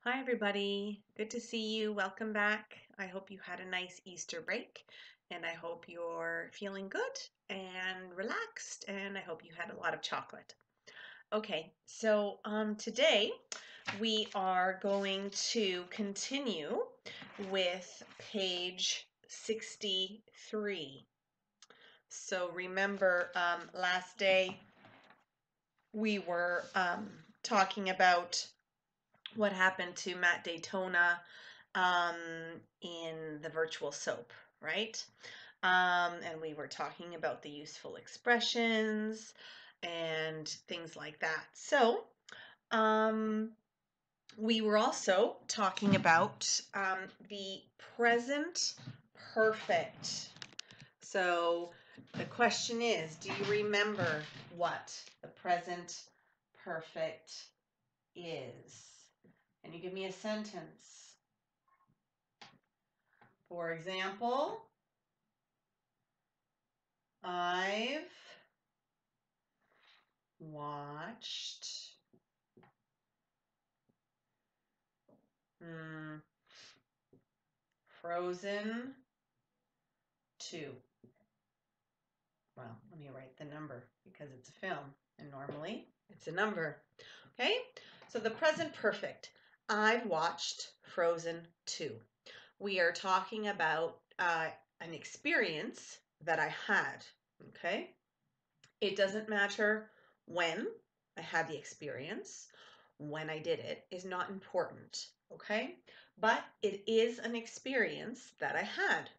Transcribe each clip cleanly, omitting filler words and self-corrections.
Hi, everybody. Good to see you. Welcome back. I hope you had a nice Easter break, and I hope you're feeling good and relaxed, and I hope you had a lot of chocolate. Okay, so today we are going to continue with page 63. So remember, last day we were talking about what happened to Matt Daytona in the virtual soap, right? And we were talking about the useful expressions and things like that. So we were also talking about the present perfect. So the question is, do you remember what the present perfect is? Can you give me a sentence? For example, I've watched Frozen 2. Well, let me write the number because it's a film and normally it's a number. Okay, so the present perfect. I've watched Frozen 2. We are talking about an experience that I had. Okay, it doesn't matter when I had the experience. When I did it is not important, okay? But it is an experience that I had.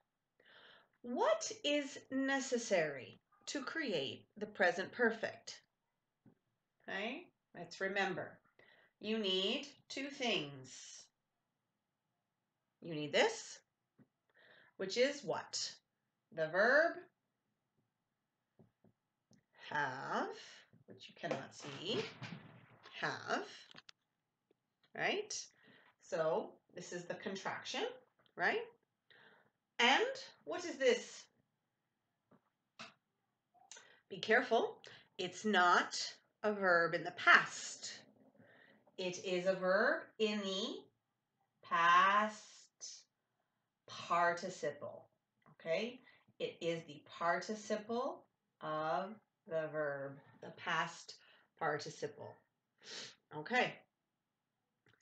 What is necessary to create the present perfect? Okay, let's remember. You need two things. You need this, which is what? The verb have, which you cannot see, have, right? So this is the contraction, right? And what is this? Be careful. It's not a verb in the past. It is a verb in the past participle. Okay? It is the participle of the verb, the past participle. Okay.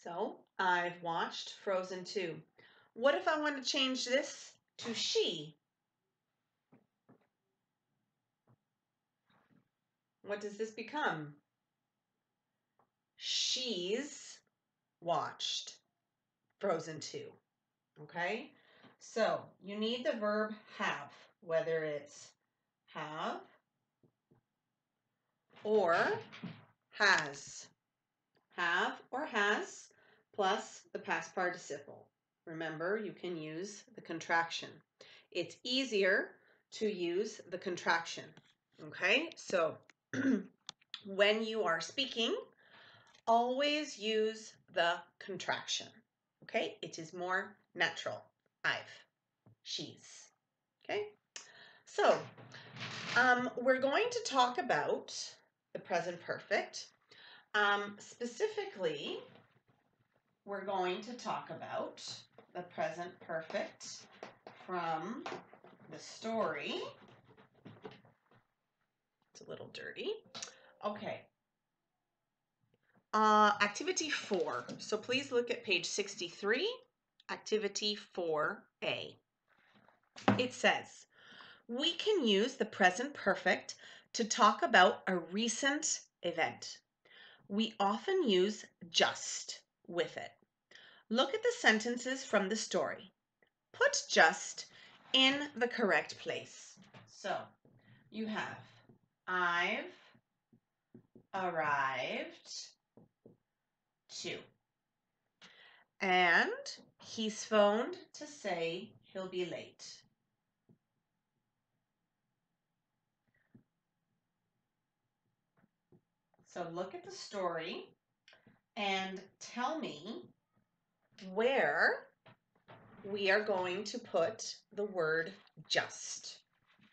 So I've watched Frozen 2. What if I want to change this to she? What does this become? She's watched Frozen 2. Okay? So you need the verb have, whether it's have or has. Have or has plus the past participle. Remember, you can use the contraction. It's easier to use the contraction. Okay? So when you are speaking, always use the contraction. Okay? It is more natural. I've, she's. Okay? So we're going to talk about the present perfect. Specifically, we're going to talk about the present perfect from the story. It's a little dirty. Okay. Activity 4. So please look at page 63, activity 4A. It says, we can use the present perfect to talk about a recent event. We often use just with it. Look at the sentences from the story. Put just in the correct place. So you have, I've arrived to. And he's phoned to say he'll be late. So look at the story and tell me where we are going to put the word just.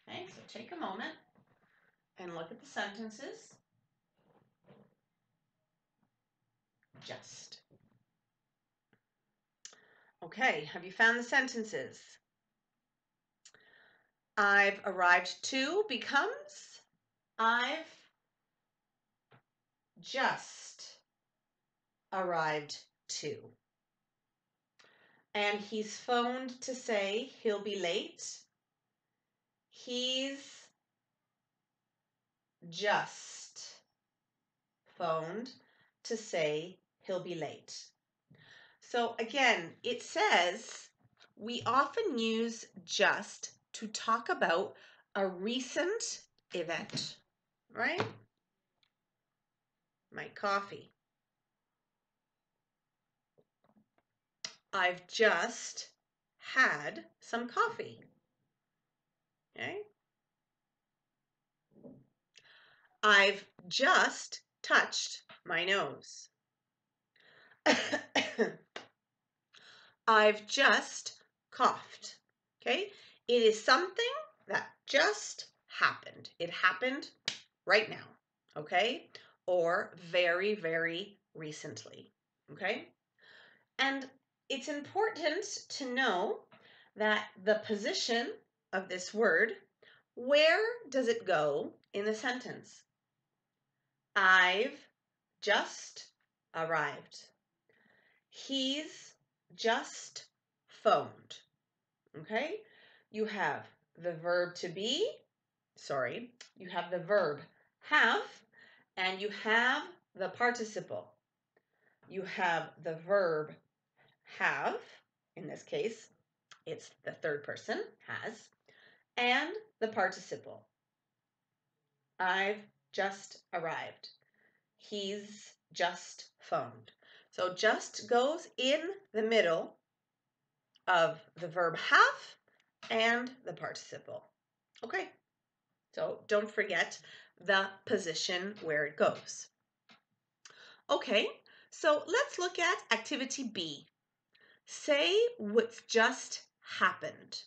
Okay, so take a moment and look at the sentences. Just. Okay, have you found the sentences? I've arrived to becomes I've just arrived to. And he's phoned to say he'll be late. He's just phoned to say he'll be late. So again, it says we often use just to talk about a recent event, right? My coffee. I've just had some coffee. Okay? I've just touched my nose. I've just coughed. Okay? It is something that just happened. It happened right now. Okay? Or very, very recently. Okay? And it's important to know that the position of this word, where does it go in the sentence? I've just arrived. He's just phoned. Okay? You have the verb to be, you have the verb have, and you have the participle. You have the verb have, in this case, it's the third person, has, and the participle. I've just arrived. He's just phoned. So just goes in the middle of the verb have and the participle. Okay, so don't forget the position where it goes. Okay, so let's look at activity B. Say what's just happened.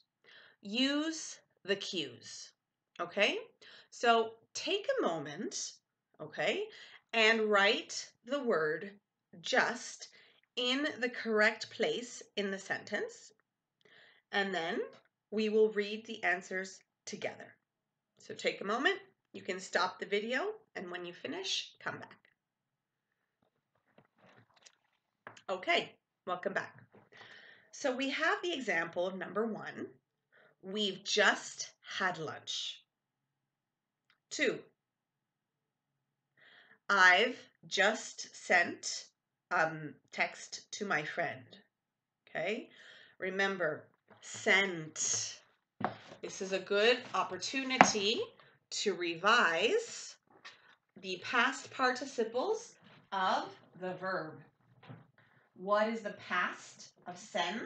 Use the cues. Okay, so take a moment, okay, and write the word just in the correct place in the sentence, and then we will read the answers together. So take a moment, you can stop the video, and when you finish, come back. Okay, welcome back. So we have the example of number 1. We've just had lunch. 2. I've just sent text to my friend. Okay, remember, sent. This is a good opportunity to revise the past participles of the verb. What is the past of send?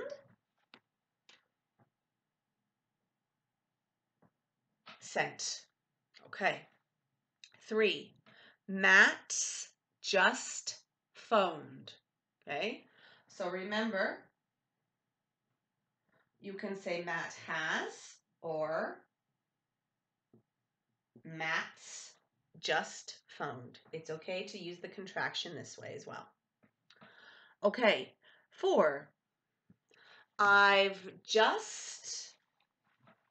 Sent. Okay. 3. Matt's just phoned. Okay. So remember, you can say Matt has or Matt's just phoned. It's okay to use the contraction this way as well. Okay. 4. I've just,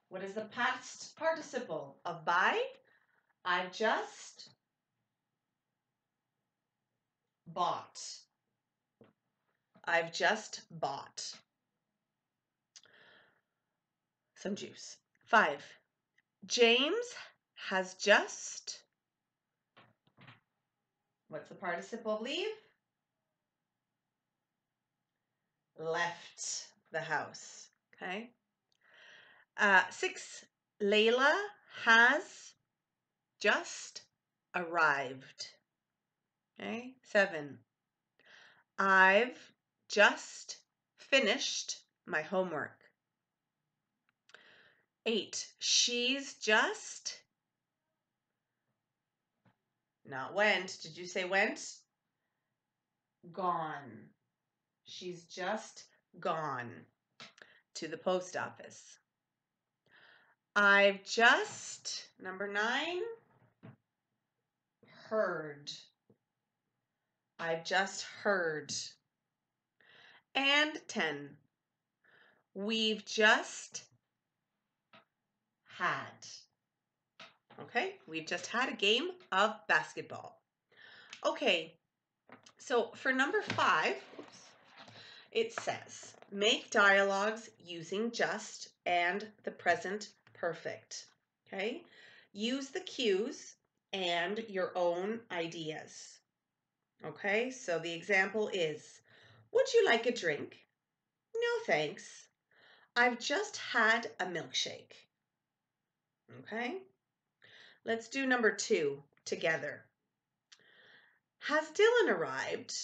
what is the past participle of buy? I've just bought. I've just bought some juice. 5. James has just, what's the participle of leave? Left the house. Okay. 6. Layla has just arrived. Okay. 7. I've just finished my homework. 8. She's just, not went. Did you say went? Gone. She's just gone to the post office. I've just, number 9, heard. I've just heard. And 10. we've just had. Okay, we've just had a game of basketball. Okay, so for number 5, it says, make dialogues using just and the present perfect. Okay, use the cues and your own ideas. Okay, so the example is, would you like a drink? No, thanks. I've just had a milkshake. Okay, let's do number 2 together. Has Dylan arrived?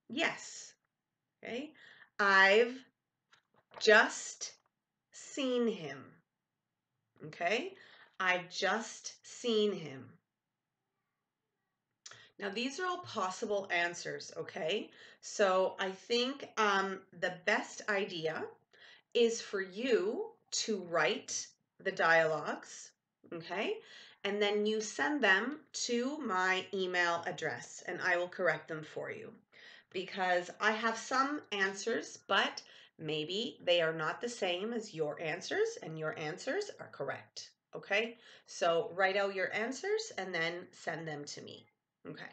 Yes. Okay, I've just seen him. Okay, I've just seen him. Now, these are all possible answers, okay? So I think the best idea is for you to write the dialogues, okay? And then you send them to my email address and I will correct them for you. Because I have some answers, but maybe they are not the same as your answers and your answers are correct, okay? So write out your answers and then send them to me. Okay.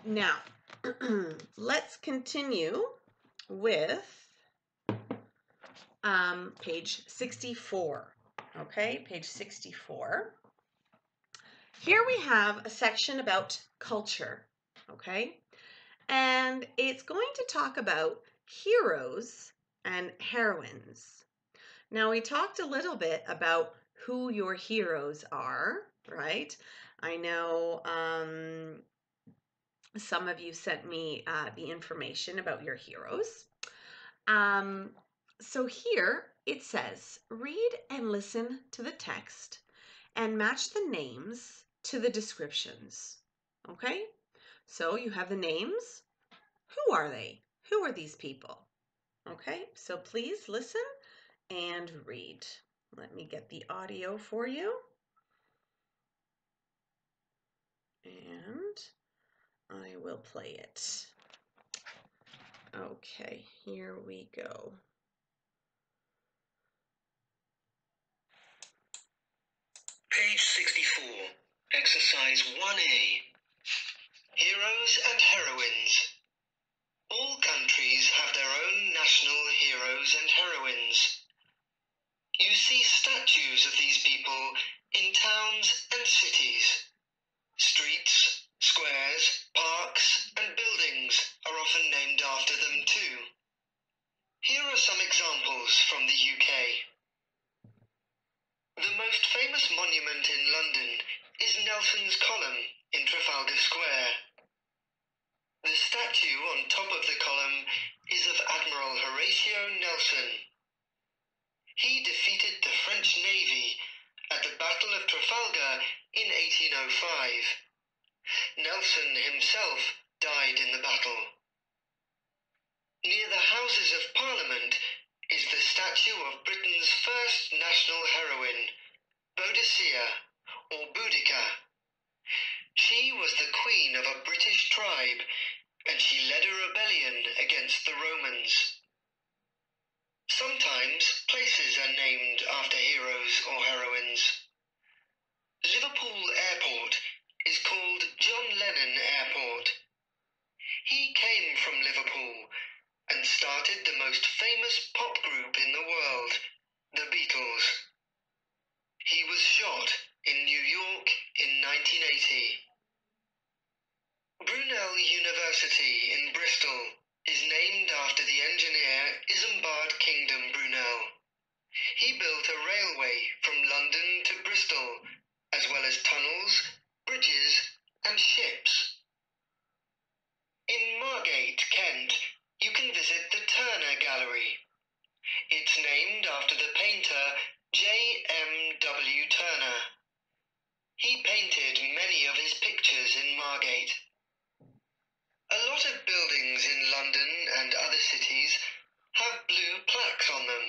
Now, let's continue with page 64. Okay, page 64. Here we have a section about culture. Okay, and it's going to talk about heroes and heroines. Now, we talked a little bit about who your heroes are, right? I know some of you sent me the information about your heroes. So here it says, read and listen to the text and match the names to the descriptions. Okay? So you have the names. Who are they? Who are these people? Okay, so please listen and read. Let me get the audio for you. And I will play it. Okay, here we go. Page 64, Exercise 1A. Heroes and Heroines. All countries have their own national heroes and heroines. You see statues of these people in towns and cities. Streets, squares, parks, and buildings are often named after them too. Here are some examples from the UK. The most famous monument in London is Nelson's Column in Trafalgar Square. The statue on top of the column is of Admiral Horatio Nelson. He defeated the French Navy at the Battle of Trafalgar in 1805. Nelson himself died in the battle. Near the Houses of Parliament is the statue of Britain's first national heroine, Boadicea, or Boudica. She was the queen of a British tribe, and she led a rebellion against the Romans. Sometimes places are named after heroes or heroines. Liverpool Airport is called John Lennon Airport. He came from Liverpool and started the most famous pop group in the world, the Beatles. He was shot in New York in 1980. Brunel University in Bristol is named after the engineer Isambard Kingdom Brunel. He built a railway from London to Bristol, as well as tunnels, bridges, and ships. In Margate, Kent, you can visit the Turner Gallery. It's named after the painter J.M.W. Turner. He painted many of his pictures in Margate. A lot of buildings in London and other cities have blue plaques on them.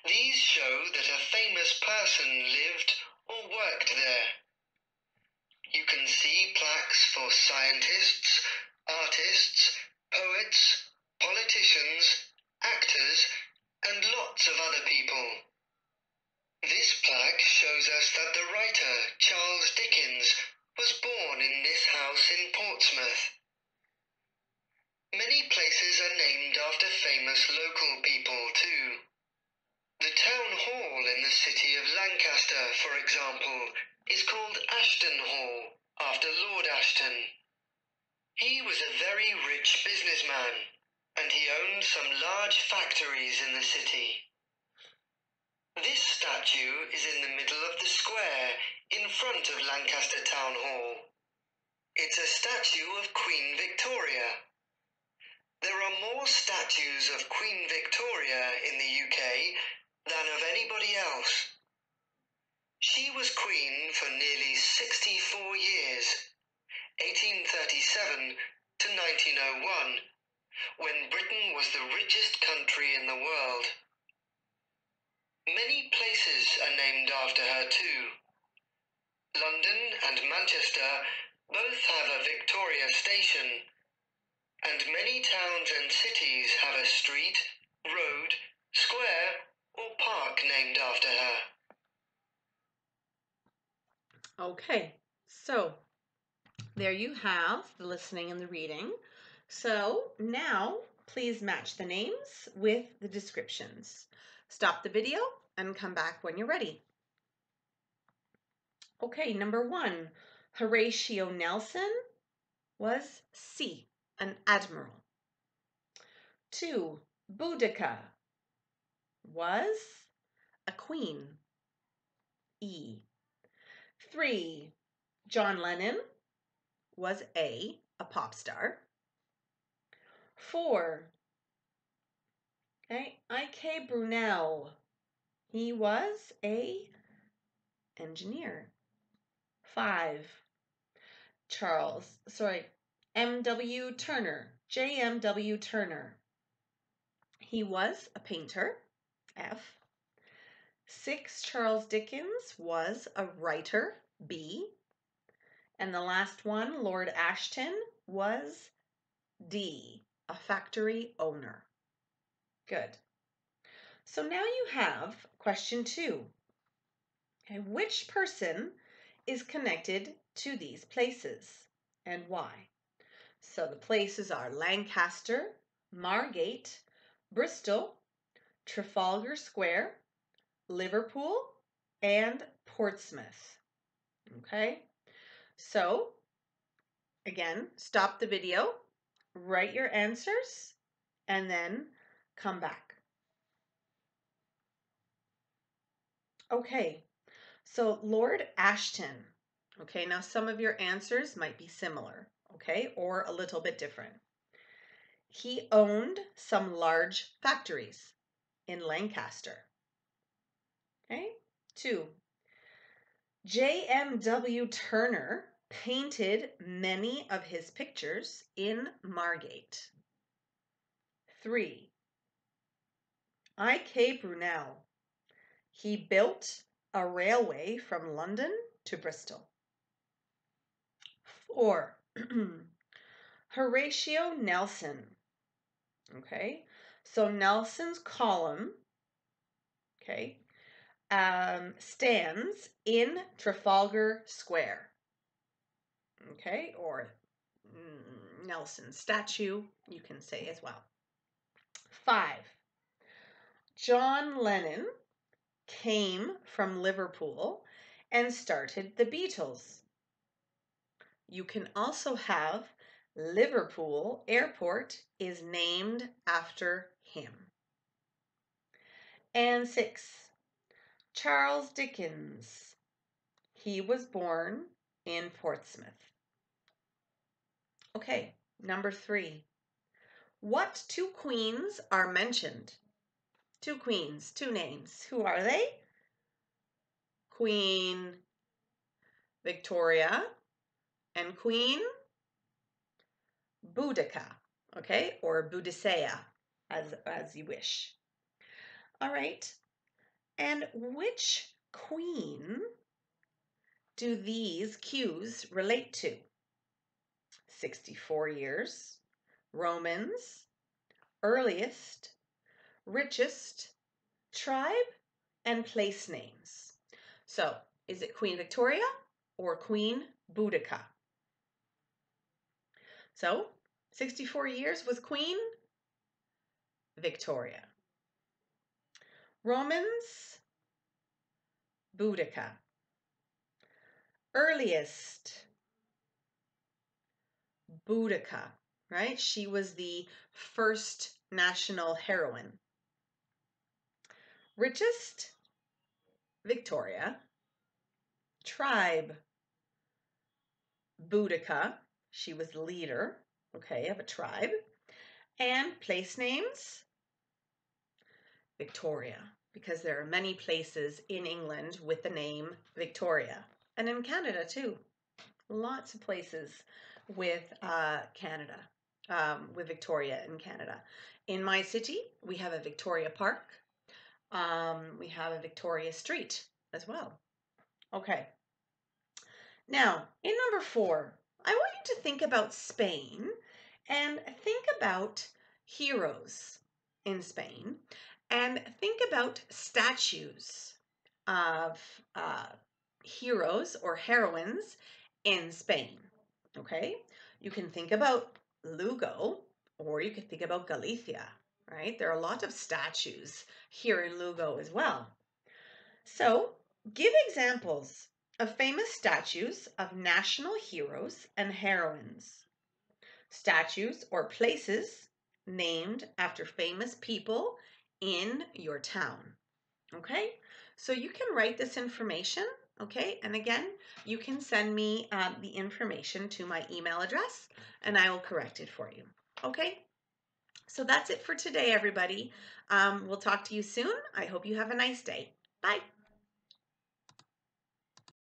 These show that a famous person lived or worked there. You can see plaques for scientists, artists, poets, politicians, lots of other people. This plaque shows us that the writer Charles Dickens was born in this house in Portsmouth. Many places are named after famous local people too. The town hall in the city of Lancaster, for example, is called Ashton Hall, after Lord Ashton. He was a very rich businessman, and he owned some large factories in the city. This statue is in the middle of the square, in front of Lancaster Town Hall. It's a statue of Queen Victoria. There are more statues of Queen Victoria in the UK than of anybody else. She was queen for nearly 64 years, 1837 to 1901, when Britain was the richest country in the world. Many places are named after her too. London and Manchester both have a Victoria station, and many towns and cities have a street, road, square, or park named after her. Okay, so there you have the listening and the reading. So now please match the names with the descriptions. Stop the video and come back when you're ready. Okay, number 1, Horatio Nelson was C, an admiral. 2, Boudica was a queen, E. 3, John Lennon was a pop star. 4, okay, I.K. Brunel, he was a engineer. 5, M.W. Turner, J.M.W. Turner, he was a painter. F. 6, Charles Dickens was a writer. B. And the last one, Lord Ashton, was D, a factory owner. Good. So now you have question 2. Okay, which person is connected to these places and why? So the places are Lancaster, Margate, Bristol, Trafalgar Square, Liverpool, and Portsmouth. Okay, so again, stop the video, write your answers, and then come back. Okay, so Lord Ashton. Okay, now some of your answers might be similar, okay, or a little bit different. He owned some large factories in Lancaster. Okay, 2, J.M.W. Turner painted many of his pictures in Margate. 3, I.K. Brunel, he built a railway from London to Bristol. 4, Horatio Nelson. Okay, so Nelson's column, okay, stands in Trafalgar Square. Okay, or Nelson's statue, you can say as well. 5, John Lennon came from Liverpool and started the Beatles. You can also have Liverpool Airport is named after him. And 6, Charles Dickens. He was born in Portsmouth. Okay, number 3. What 2 queens are mentioned? 2 queens, 2 names. Who are they? Queen Victoria and Queen Boudica, okay, or Boudicea, as you wish. All right, and which queen do these cues relate to? 64 years, Romans, earliest, richest, tribe, and place names. So, is it Queen Victoria or Queen Boudica? So, 64 years was Queen Victoria. Romans, Boudica. Earliest, Boudica, right? She was the first national heroine. Richest, Victoria. Tribe, Boudica. She was the leader, okay, of a tribe. And place names, Victoria, because there are many places in England with the name Victoria. And in Canada too. Lots of places with Canada, with Victoria in Canada. In my city, we have a Victoria Park. We have a Victoria Street as well. Okay. Now, in number 4, I want you to think about Spain and think about heroes in Spain and think about statues of heroes or heroines in Spain. Okay? You can think about Lugo or you can think about Galicia, right? There are a lot of statues here in Lugo as well. So, give examples of famous statues of national heroes and heroines. Statues or places named after famous people in your town. Okay, so you can write this information. Okay, and again, you can send me the information to my email address and I will correct it for you. Okay, so that's it for today, everybody. We'll talk to you soon. I hope you have a nice day. Bye.